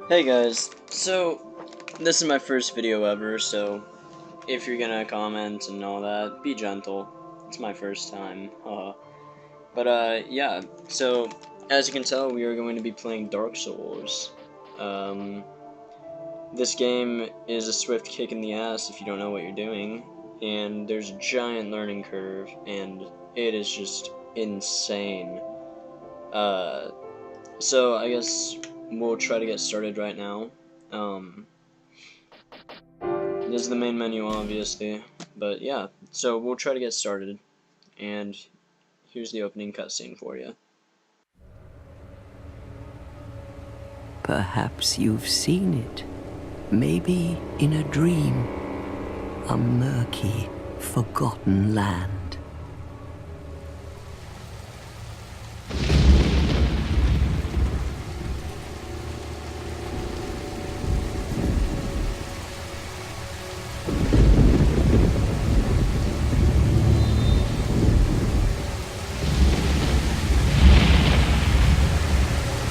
Hey guys, so this is my first video ever, so if you're gonna comment and all that, be gentle. It's my first time, yeah, so as you can tell, we are going to be playing Dark Souls. Um, this game is a swift kick in the ass if you don't know what you're doing, and there's a giant learning curve, and it is just insane. Uh, so I guess we'll try to get started right now. Um, This is the main menu, obviously, but yeah, so we'll try to get started, and here's the opening cutscene for you. Perhaps you've seen it, maybe in a dream, a murky, forgotten land.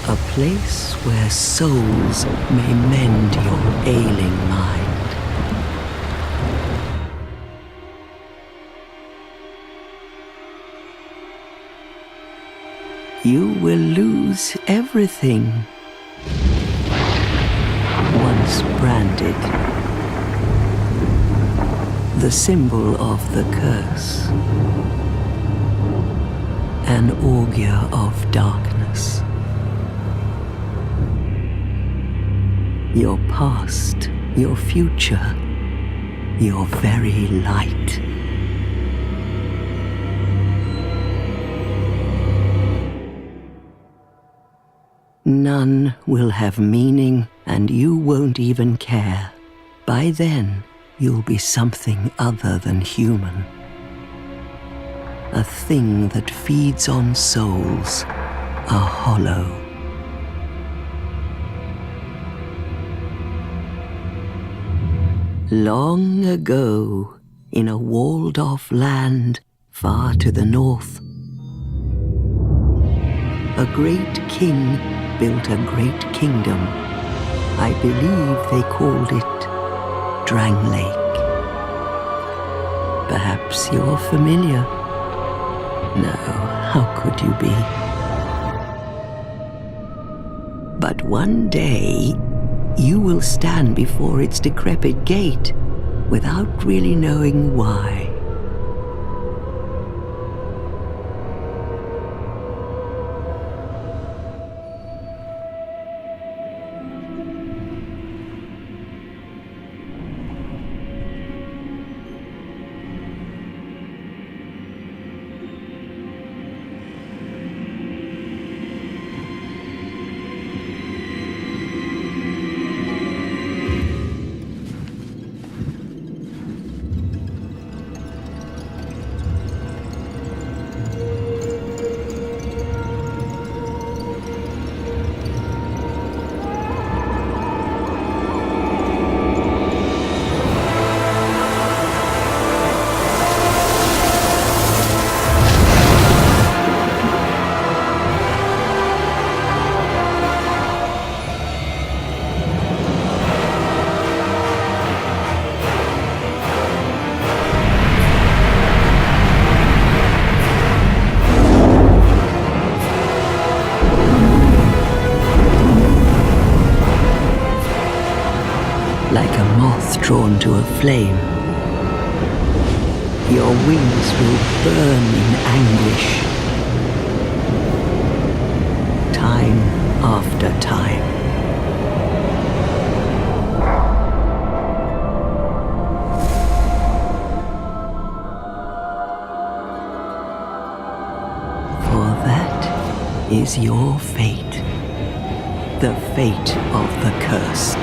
A place where souls may mend your ailing mind. You will lose everything once branded. The symbol of the curse. An augur of darkness. Your past, your future, your very light. None will have meaning, and you won't even care. By then, you'll be something other than human. A thing that feeds on souls, a hollow. Long ago, in a walled-off land far to the north, a great king built a great kingdom. I believe they called it Drangleic. Perhaps you're familiar. No, how could you be? But one day, you will stand before its decrepit gate without really knowing why. Like a moth drawn to a flame, your wings will burn in anguish. Time after time. For that is your fate. The fate of the cursed.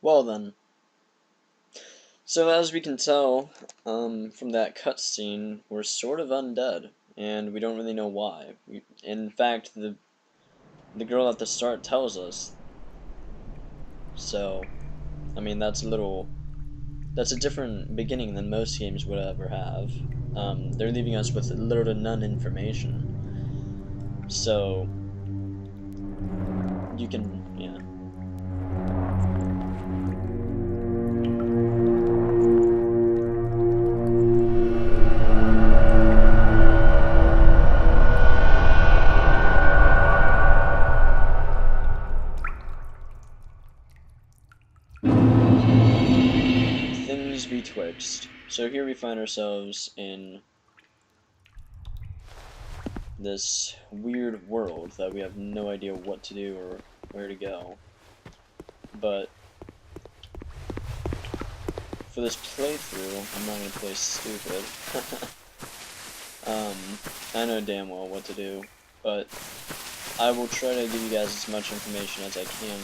Well then. So as we can tell, from that cutscene, we're sort of undead, and we don't really know why. In fact, the girl at the start tells us. So, I mean, that's a different beginning than most games would ever have. They're leaving us with little to none information. So, you can, yeah. Things betwixt. So here we find ourselves in this weird world that we have no idea what to do or where to go. But for this playthrough, I'm not gonna play stupid. I know damn well what to do, but I will try to give you guys as much information as I can,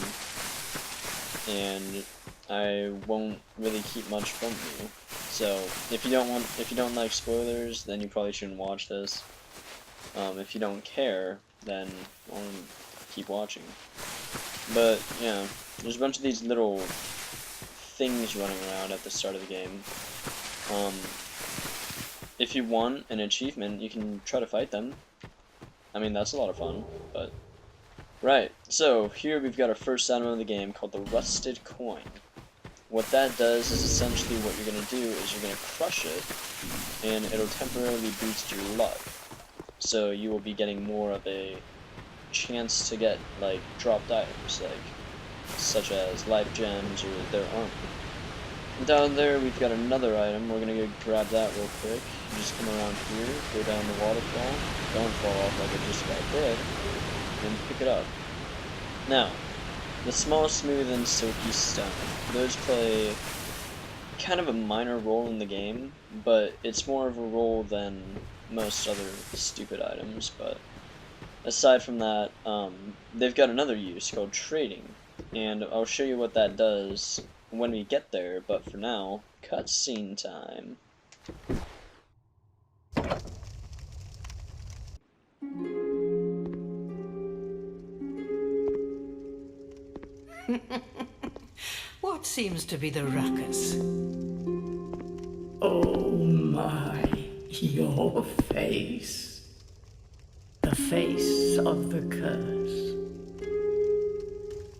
and I won't really keep much from you. So if you don't like spoilers, then you probably shouldn't watch this. If you don't care, then keep watching. But yeah, there's a bunch of these little things running around at the start of the game. If you want an achievement, you can try to fight them. I mean, that's a lot of fun, but... Right, so here we've got our first item of the game called the Rusted Coin. What that does is essentially what you're going to do is you're going to crush it, and it'll temporarily boost your luck. So you will be getting more of a chance to get, like, dropped items, such as life gems or their armor. Down there we've got another item. We're gonna go grab that real quick. You just come around here, go down the waterfall, don't fall off like I just got did, and pick it up. Now, the small, smooth, and silky stone. Those play kind of a minor role in the game, but it's more of a role than most other stupid items. But aside from that, they've got another use called trading, and I'll show you what that does when we get there, but for now, cutscene time. What seems to be the ruckus? Oh my, your face. The face of the curse.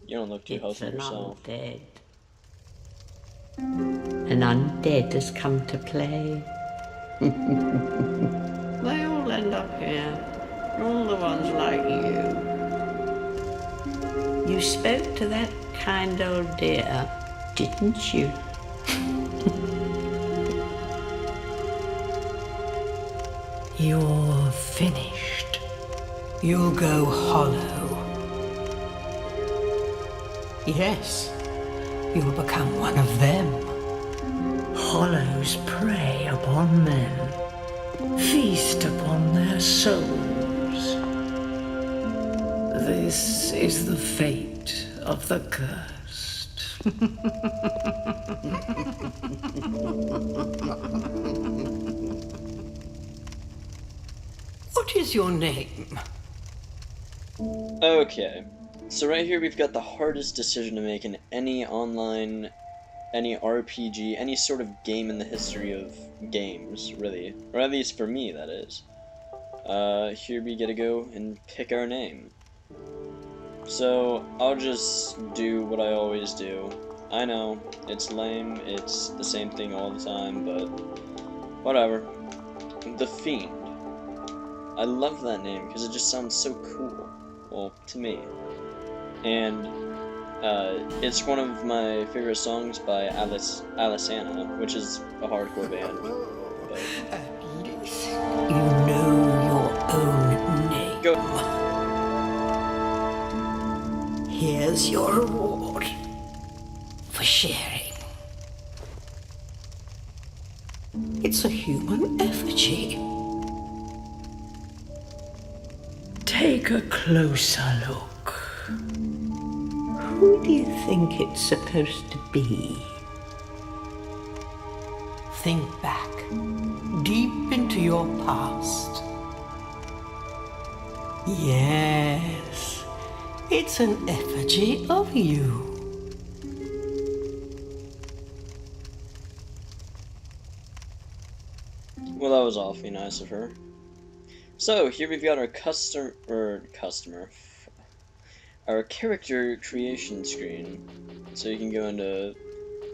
You don't look too healthy yourself. Undead. An undead has come to play. They all end up here. All the ones like you. You spoke to that kind old dear, didn't you? You're finished. You'll go hollow. Yes, you'll become one of them. Hollows prey upon men, feast upon their souls. This is the fate of the cursed. What is your name? Okay, so right here we've got the hardest decision to make in any online, any RPG, any sort of game in the history of games, really. Or at least for me, that is. Here we get to go and pick our name. So, I'll just do what I always do. I know, it's lame, it's the same thing all the time, but whatever. The Fiend. I love that name because it just sounds so cool. Well, to me. And it's one of my favorite songs by Alisana, which is a hardcore band. But At least you know your own name. go. Here's your reward for sharing. It's a human effigy. Take a closer look. Who do you think it's supposed to be? Think back, deep into your past. Yes, it's an effigy of you. Well, that was awfully nice of her. So, here we've got our our character creation screen. So you can go into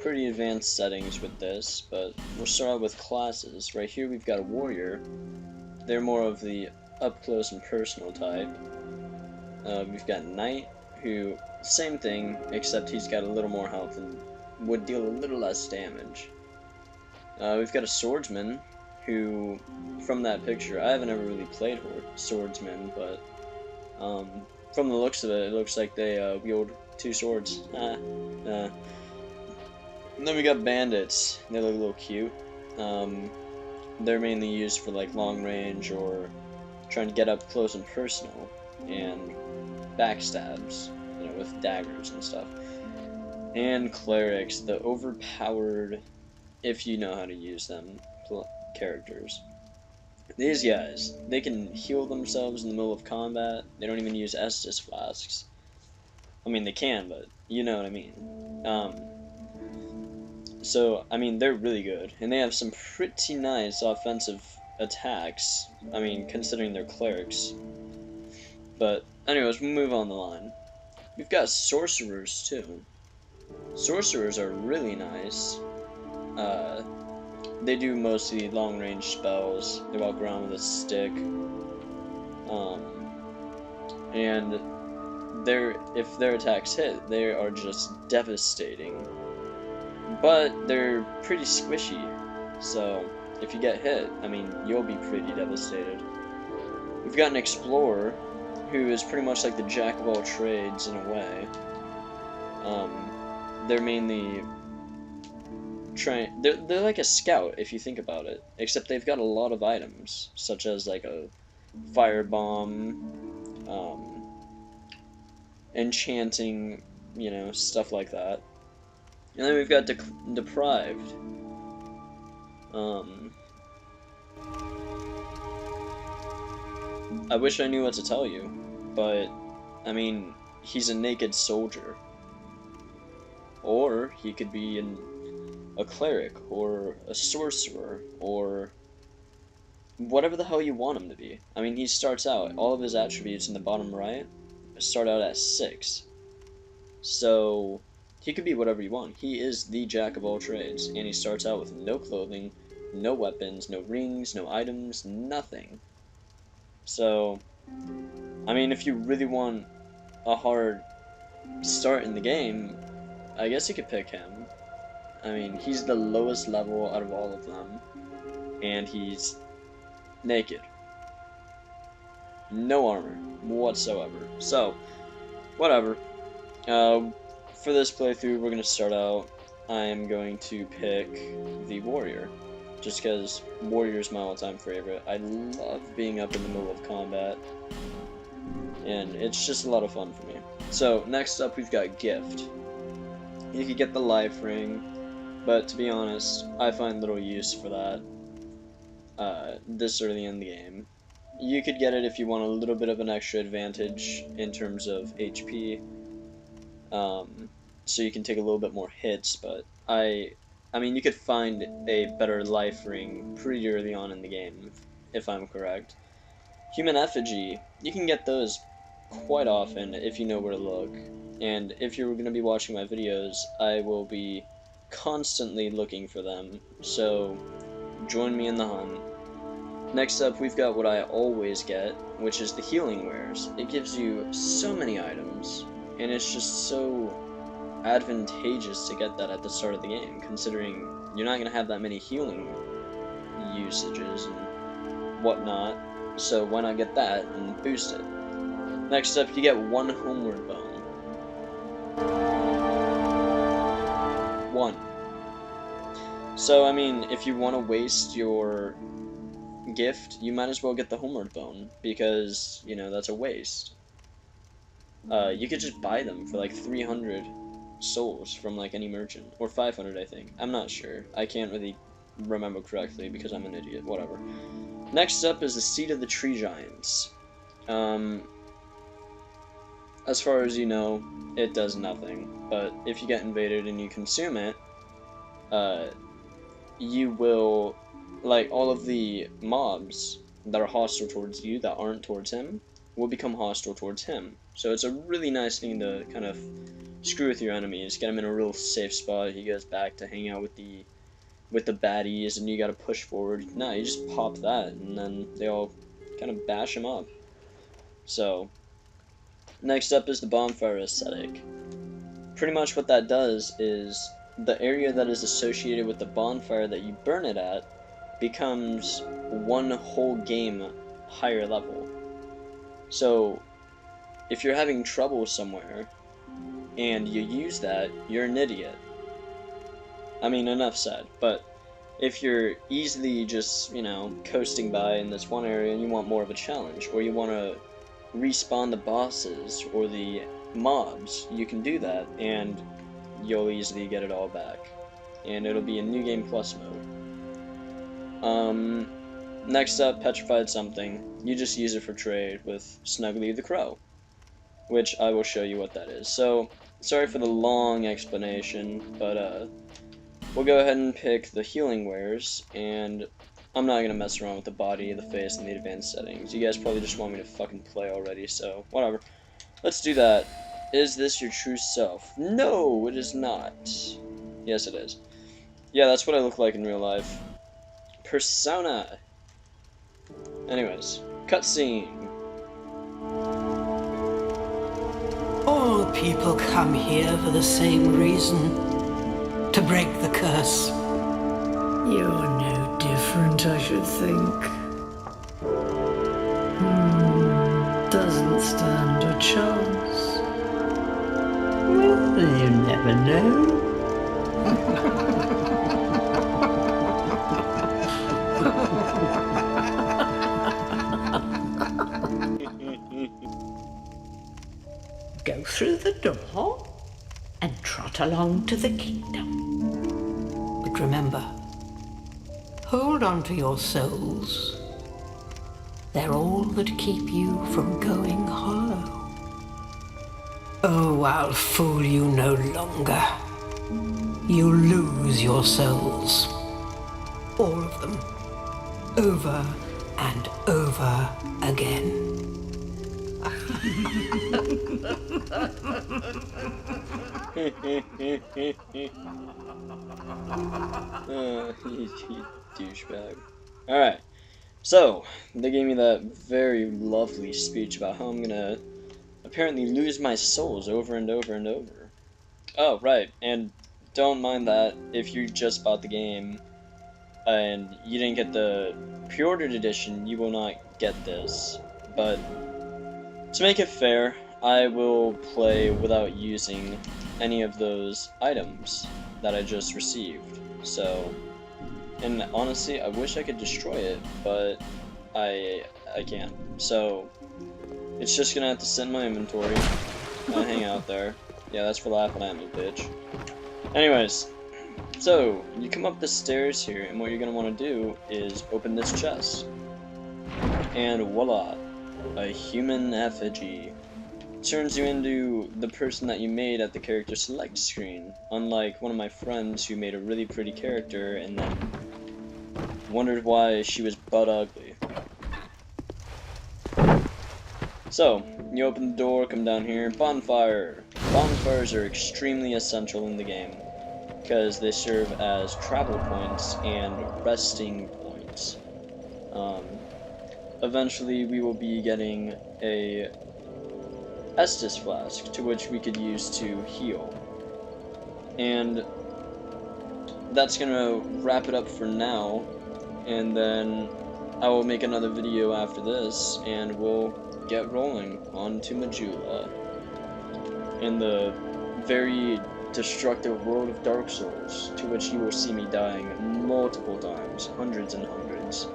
pretty advanced settings with this, but we'll start out with classes. Right here we've got a warrior. They're more of the up-close and personal type. We've got knight, who, same thing, except he's got a little more health and would deal a little less damage. We've got a swordsman, who, from that picture, I haven't ever really played swordsman, but from the looks of it, it looks like they wield two swords. And then we got bandits. They look a little cute. They're mainly used for like long range or trying to get up close and personal, and backstabs, you know, with daggers and stuff. And clerics, the overpowered, if you know how to use them, characters. These guys, they can heal themselves in the middle of combat. They don't even use Estus flasks. I mean, they can, but you know what I mean. So, I mean, they're really good. And they have some pretty nice offensive attacks. I mean, considering they're clerics. But, anyways, we'll move on the line. We've got sorcerers, too. Sorcerers are really nice. They do mostly long-range spells. They walk around with a stick. And if their attacks hit, they are just devastating. But they're pretty squishy, so if you get hit, I mean, you'll be pretty devastated. We've got an explorer, who is pretty much like the jack of all trades in a way. They're mainly they're like a scout, if you think about it, except they've got a lot of items, such as like a firebomb, enchanting, you know, stuff like that. And then we've got deprived. I wish I knew what to tell you, but I mean, he's a naked soldier. Or he could be a cleric, or a sorcerer, or whatever the hell you want him to be. I mean, he starts out, all of his attributes in the bottom right start out at 6. So, he could be whatever you want. He is the jack of all trades, and he starts out with no clothing, no weapons, no rings, no items, nothing. So, I mean, if you really want a hard start in the game, I guess you could pick him. I mean, he's the lowest level out of all of them, and he's naked. No armor whatsoever. So, whatever. For this playthrough, we're going to start out, I am going to pick the warrior, just because warrior is my all-time favorite. I love being up in the middle of combat, and it's just a lot of fun for me. So, next up we've got gift. You could get the life ring, but to be honest, I find little use for that this early in the game. You could get it if you want a little bit of an extra advantage in terms of HP, so you can take a little bit more hits, but I mean, you could find a better life ring pretty early on in the game, if I'm correct. Human effigy, you can get those quite often if you know where to look, and if you're going to be watching my videos, I will be constantly looking for them, so join me in the hunt. Next up, we've got what I always get, which is the healing wares. It gives you so many items, and it's just so advantageous to get that at the start of the game, considering you're not going to have that many healing usages and whatnot, so why not get that and boost it. Next up, you get 1 homeward bone. 1. So, I mean, if you want to waste your gift, you might as well get the homeward bone, because, you know, that's a waste. You could just buy them for like 300 souls from like any merchant, or 500 I think. I'm not sure. I can't really remember correctly because I'm an idiot. Whatever. Next up is the Seed of the Tree Giants. As far as you know, it does nothing. But if you get invaded and you consume it, you will, like, all of the mobs that are hostile towards you that aren't towards him will become hostile towards him. So it's a really nice thing to kind of screw with your enemies, get him in a real safe spot. He goes back to hang out with the baddies, and you gotta push forward. No, you just pop that, and then they all kind of bash him up. So, next up is the Bonfire Aesthetic. Pretty much what that does is the area that is associated with the bonfire that you burn it at becomes one whole game higher level. So, if you're having trouble somewhere, and you use that, you're an idiot. I mean, enough said, but if you're easily just, you know, coasting by in this one area and you want more of a challenge, or you want to respawn the bosses or the mobs, you can do that, and you'll easily get it all back. And it'll be a New Game Plus mode. Next up, Petrified Something. You just use it for trade with Snuggly the Crow, which I will show you what that is. So, sorry for the long explanation, but we'll go ahead and pick the healing wares, and I'm not gonna mess around with the body, the face, and the advanced settings. You guys probably just want me to fucking play already, so whatever. Let's do that. Is this your true self? No, it is not. Yes, it is. Yeah, that's what I look like in real life. Persona. Anyways, cutscene. All people come here for the same reason. To break the curse. You're no different, I should think. Doesn't stand a chance. Well, you never know. Go through the door and trot along to the kingdom. But remember, hold on to your souls. They're all that keep you from going hollow. Oh, I'll fool you no longer. You lose your souls. All of them. Over and over again. You douchebag. Alright, so, they gave me that very lovely speech about how I'm gonna apparently lose my souls over and over and over. Oh, right, and don't mind that if you just bought the game and you didn't get the pre-ordered edition, you will not get this. But to make it fair, I will play without using any of those items that I just received. So, and honestly, I wish I could destroy it, but I can't. So, it's just gonna have to sit in my inventory and hang out there. Yeah, that's for laughing at me, bitch. Anyways, so, you come up the stairs here, and what you're gonna want to do is open this chest. And voila, a human effigy. Turns you into the person that you made at the character select screen, unlike one of my friends who made a really pretty character and then wondered why she was butt ugly. So, you open the door, come down here, bonfire. Bonfires are extremely essential in the game, because they serve as travel points and resting points. Eventually we will be getting a Estus flask, to which we could use to heal. And that's gonna wrap it up for now, and then I will make another video after this, and we'll get rolling on to Majula in the very destructive world of Dark Souls, to which you will see me dying multiple times, hundreds and hundreds.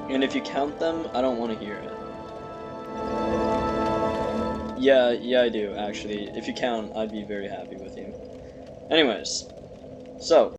And if you count them, I don't want to hear it. Yeah, I do, actually. If you count, I'd be very happy with you. Anyways, so